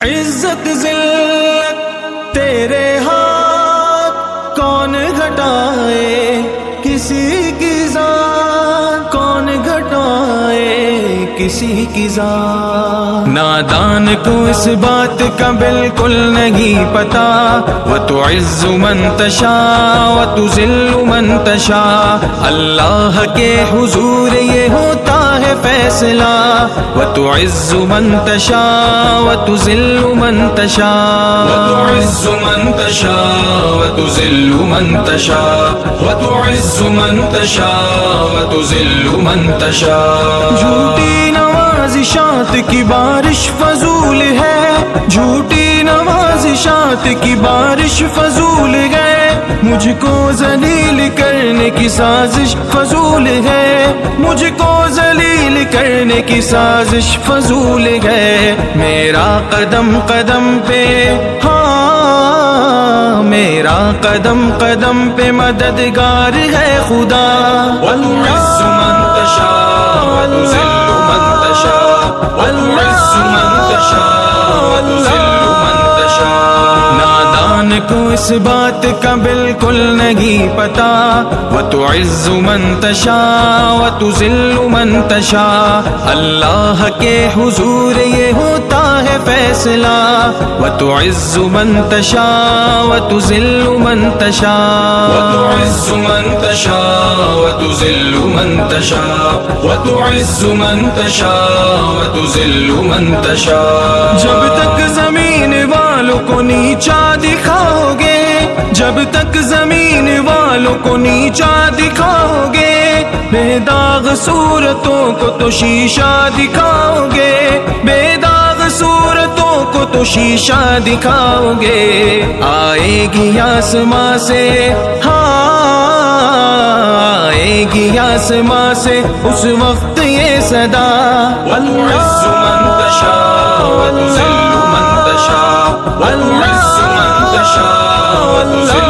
عزت ذلت تیرے ہاتھ کون گھٹائے، کسی کی ذات کون گھٹائے کسی کی ذات۔ نادان کو اس بات کا بالکل نہیں پتا، وَتُعِزُّ مَن تَشَاءُ وَتُذِلُّ مَن تَشَاءُ، اللہ کے حضور یہ ہوتا ہے فیصلہ، وَتُعِزُّ مَن تَشَاءُ وَتُذِلُّ مَن تَشَاءُ، وَتُعِزُّ مَن تَشَاءُ وَتُذِلُّ مَن تَشَاءُ، وَتُعِزُّ مَن تَشَاءُ وَتُذِلُّ مَن تَشَاءُ۔ جھوٹی نوازشات کی بارش فضول ہے، جھوٹی نوازشات کی بارش فضول ہے، مجھ کو ذلیل کرنے کی سازش فضول ہے، مجھ کو ذلیل کرنے کی سازش فضول ہے۔ میرا قدم قدم پہ میرا قدم قدم پہ مددگار ہے خدا، وَتُعِزُّ مَن تَشَاءُ وَتُذِلُّ مَن تَشَاءُ، وَتُعِزُّ مَن تَشَاءُ وَتُذِلُّ مَن تَشَاءُ۔ نادان کو اس بات کا بالکل نہیں پتا، وَتُعِزُّ مَن تَشَاءُ وَتُذِلُّ مَن تَشَاءُ، اللہ کے حضور یہ ہوتا ہے فیصلہ، وَتُعِزُّ مَن تَشَاءُ وَتُذِلُّ مَن تَشَاءُ، وَتُعِزُّ مَن تَشَاءُ وَتُذِلُّ مَن تَشَاءُ، وَتُعِزُّ مَن تَشَاءُ وَتُذِلُّ مَن تَشَاءُ۔ جب تک زمین والوں کو نیچا دکھاؤ گے، جب تک زمین والوں کو نیچا دکھاؤ گے، بے داغ صورتوں کو تو شیشہ دکھاؤ گے، بے داغ صورتوں کو تو شیشہ دکھاؤ گے، آئے گی آسماں سے آئے گی آسماں سے اس وقت یہ صدا، وَتُعِزُّ مَن تَشَاءُ وَتُذِلُّ مَن تَشَاءُ، وَتُعِزُّ مَن تَشَاءُ وَتُذِلُّ